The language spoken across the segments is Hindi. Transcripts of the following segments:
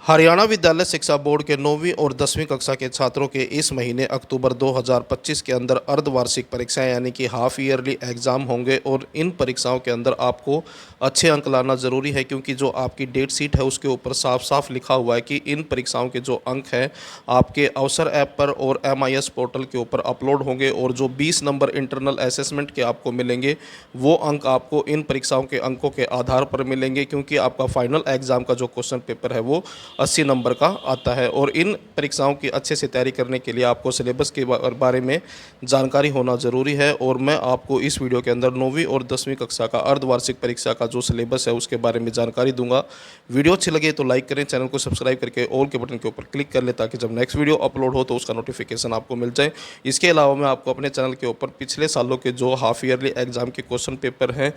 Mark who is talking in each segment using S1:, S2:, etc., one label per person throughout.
S1: हरियाणा विद्यालय शिक्षा बोर्ड के 9वीं और 10वीं कक्षा के छात्रों के इस महीने अक्टूबर 2025 के अंदर अर्धवार्षिक परीक्षाएं यानी कि हाफ ईयरली एग्ज़ाम होंगे और इन परीक्षाओं के अंदर आपको अच्छे अंक लाना ज़रूरी है, क्योंकि जो आपकी डेट शीट है उसके ऊपर साफ साफ लिखा हुआ है कि इन परीक्षाओं के जो अंक हैं आपके अवसर ऐप पर और MIS पोर्टल के ऊपर अपलोड होंगे और जो 20 नंबर इंटरनल असेसमेंट के आपको मिलेंगे वो अंक आपको इन परीक्षाओं के अंकों के आधार पर मिलेंगे, क्योंकि आपका फाइनल एग्ज़ाम का जो क्वेश्चन पेपर है वो 80 नंबर का आता है। और इन परीक्षाओं की अच्छे से तैयारी करने के लिए आपको सिलेबस के बारे में जानकारी होना ज़रूरी है। और मैं आपको इस वीडियो के अंदर 9वीं और 10वीं कक्षा का अर्धवार्षिक परीक्षा का जो सिलेबस है उसके बारे में जानकारी दूंगा। वीडियो अच्छी लगे तो लाइक करें, चैनल को सब्सक्राइब करके ऑल के बटन के ऊपर क्लिक कर लें ताकि जब नेक्स्ट वीडियो अपलोड हो तो उसका नोटिफिकेशन आपको मिल जाए। इसके अलावा मैं आपको अपने चैनल के ऊपर पिछले सालों के जो हाफ ईयरली एग्ज़ाम के क्वेश्चन पेपर हैं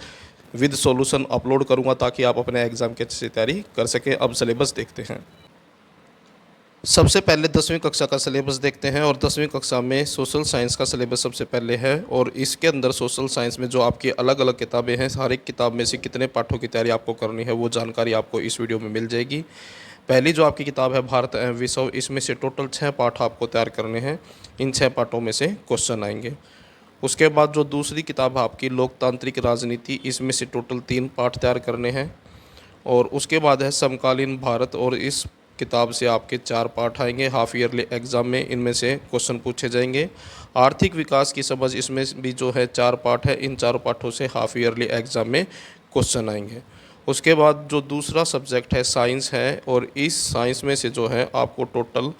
S1: विद सॉल्यूशन अपलोड करूंगा ताकि आप अपने एग्ज़ाम की अच्छे से तैयारी कर सकें। अब सिलेबस देखते हैं। सबसे पहले 10वीं कक्षा का सिलेबस देखते हैं और 10वीं कक्षा में सोशल साइंस का सिलेबस सबसे पहले है। और इसके अंदर सोशल साइंस में जो आपकी अलग अलग किताबें हैं, हर एक किताब में से कितने पाठों की तैयारी आपको करनी है वो जानकारी आपको इस वीडियो में मिल जाएगी। पहली जो आपकी किताब है भारत एवं विश्व, इसमें से टोटल 6 पाठ आपको तैयार करने हैं। इन 6 पाठों में से क्वेश्चन आएंगे। उसके बाद जो दूसरी किताब है आपकी लोकतांत्रिक राजनीति, इसमें से टोटल 3 पाठ तैयार करने हैं। और उसके बाद है समकालीन भारत, और इस किताब से आपके 4 पाठ आएंगे हाफ ईयरली एग्ज़ाम में, इनमें से क्वेश्चन पूछे जाएंगे। आर्थिक विकास की समझ, इसमें भी जो है 4 पाठ है, इन 4 पाठों से हाफ ईयरली एग्ज़ाम में क्वेश्चन आएंगे। उसके बाद जो दूसरा सब्जेक्ट है साइंस है, और इस साइंस में से जो है आपको टोटल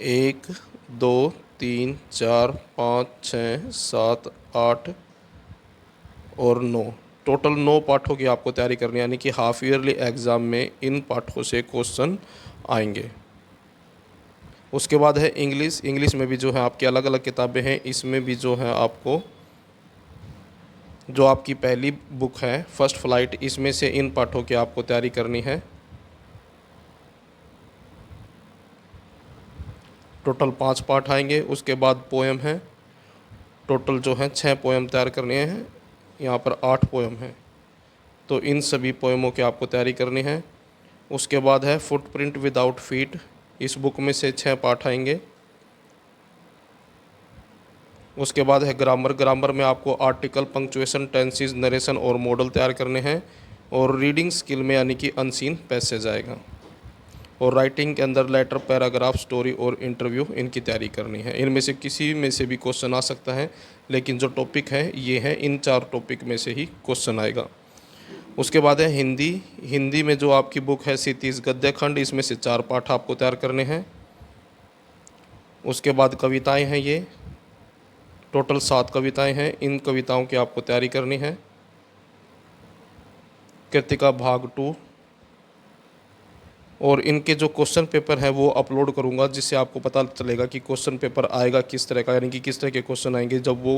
S1: 1 2 3 4 5 6 7 8 और 9 टोटल 9 पाठों की आपको तैयारी करनी है, यानी कि हाफ ईयरली एग्ज़ाम में इन पाठों से क्वेश्चन आएंगे। उसके बाद है इंग्लिश में भी जो है आपकी अलग अलग किताबें हैं, इसमें भी जो है आपको जो आपकी पहली बुक है फर्स्ट फ्लाइट, इसमें से इन पाठों की आपको तैयारी करनी है। टोटल 5 पाठ आएंगे। उसके बाद पोएम है, टोटल जो है 6 पोएम तैयार करने हैं, यहाँ पर 8 पोएम हैं, तो इन सभी पोएमों की आपको तैयारी करनी है। उसके बाद है फुटप्रिंट विदाउट फीट, इस बुक में से 6 पाठ आएंगे। उसके बाद है ग्रामर में आपको आर्टिकल, पंक्चुएशन, टेंसेस, नरेशन और मॉडल तैयार करने हैं। और रीडिंग स्किल में यानी कि अनसीन पैसेज आएगा। और राइटिंग के अंदर लेटर, पैराग्राफ, स्टोरी और इंटरव्यू, इनकी तैयारी करनी है। इनमें से किसी में से भी क्वेश्चन आ सकता है, लेकिन जो टॉपिक है ये है, इन 4 टॉपिक में से ही क्वेश्चन आएगा। उसके बाद है हिंदी में जो आपकी बुक है क्षितिज गद्य खंड, इसमें से 4 पाठ आपको तैयार करने हैं। उसके बाद कविताएं हैं, ये टोटल 7 कविताएं हैं, इन कविताओं की आपको तैयारी करनी है। कृतिका भाग 2, और इनके जो क्वेश्चन पेपर है वो अपलोड करूंगा, जिससे आपको पता चलेगा कि क्वेश्चन पेपर आएगा किस तरह का, यानी कि किस तरह के क्वेश्चन आएंगे। जब वो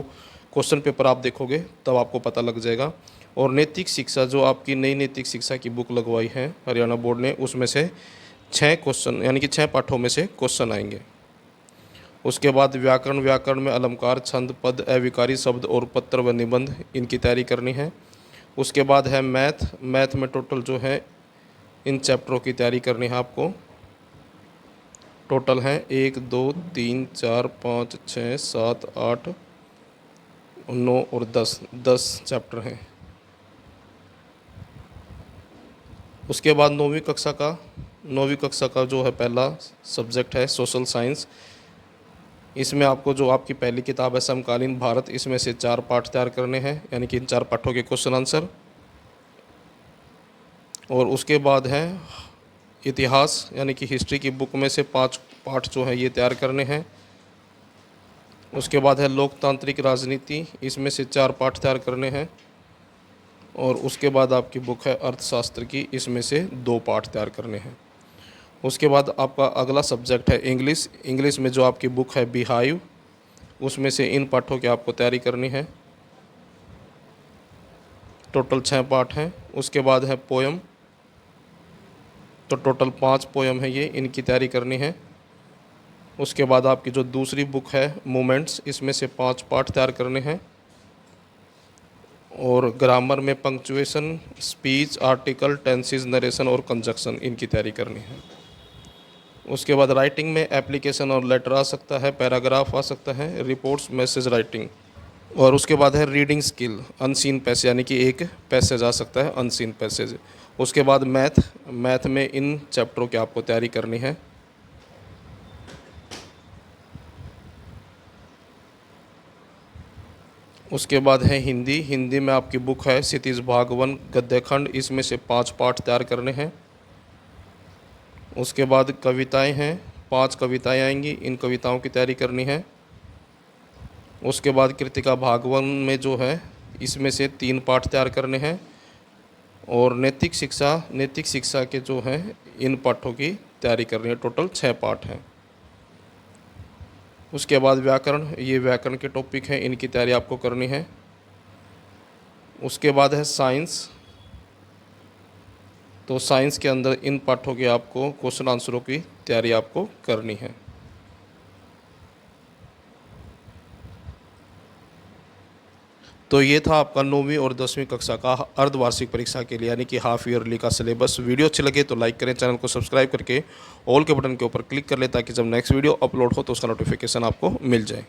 S1: क्वेश्चन पेपर आप देखोगे तब आपको पता लग जाएगा। और नैतिक शिक्षा, जो आपकी नई नैतिक शिक्षा की बुक लगवाई है हरियाणा बोर्ड ने, उसमें से 6 क्वेश्चन यानी कि 6 पाठों में से क्वेश्चन आएंगे। उसके बाद व्याकरण में अलंकार, छंद, पद, अविकारी शब्द और पत्र व निबंध, इनकी तैयारी करनी है। उसके बाद है मैथ में टोटल जो है इन चैप्टरों की तैयारी करनी है आपको। टोटल है 1 2 3 4 5 6 7 8 9 और 10 चैप्टर हैं। उसके बाद 9वीं कक्षा का जो है पहला सब्जेक्ट है सोशल साइंस। इसमें आपको जो आपकी पहली किताब है समकालीन भारत, इसमें से 4 पाठ तैयार करने हैं, यानी कि इन 4 पाठों के क्वेश्चन आंसर। और उसके बाद है इतिहास यानी कि हिस्ट्री की बुक में से 5 पाठ जो है ये तैयार करने हैं। उसके बाद है लोकतांत्रिक राजनीति, इसमें से 4 पाठ तैयार करने हैं। और उसके बाद आपकी बुक है अर्थशास्त्र की, इसमें से 2 पाठ तैयार करने हैं। उसके बाद आपका अगला सब्जेक्ट है इंग्लिश में जो आपकी बुक है बिहाइव, उसमें से इन पाठों की आपको तैयारी करनी है। टोटल 6 पाठ हैं। उसके बाद है पोएम, तो टोटल 5 पोएम है ये, इनकी तैयारी करनी है। उसके बाद आपकी जो दूसरी बुक है मोमेंट्स, इसमें से 5 पाठ तैयार करने हैं। और ग्रामर में punctuation, speech, article, tenses, narration और कंजक्शन, इनकी तैयारी करनी है। उसके बाद राइटिंग में एप्लीकेशन और लेटर आ सकता है, पैराग्राफ आ सकता है, रिपोर्ट्स, मैसेज राइटिंग। और उसके बाद है रीडिंग स्किल, अनसीन पैसेज, यानी कि एक पैसेज आ सकता है अनसीन पैसेज। उसके बाद मैथ में इन चैप्टरों की आपको तैयारी करनी है। उसके बाद है हिंदी में आपकी बुक है क्षितिज भाग 1 गद्यखंड, इसमें से 5 पाठ तैयार करने हैं। उसके बाद कविताएं हैं, 5 कविताएं आएंगी, इन कविताओं की तैयारी करनी है। उसके बाद कृतिका भाग 1 में जो है इसमें से 3 पाठ तैयार करने हैं। और नैतिक शिक्षा के जो हैं इन पाठों की तैयारी करनी है। टोटल 6 पाठ हैं। उसके बाद व्याकरण, ये व्याकरण के टॉपिक हैं, इनकी तैयारी आपको करनी है। उसके बाद है साइंस, तो साइंस के अंदर इन पाठों के आपको क्वेश्चन आंसरों की तैयारी आपको करनी है। तो ये था आपका 9वीं और 10वीं कक्षा का अर्धवार्षिक परीक्षा के लिए यानी कि हाफ ईयरली का सिलेबस। वीडियो अच्छी लगे तो लाइक करें, चैनल को सब्सक्राइब करके ऑल के बटन के ऊपर क्लिक कर लें ताकि जब नेक्स्ट वीडियो अपलोड हो तो उसका नोटिफिकेशन आपको मिल जाए।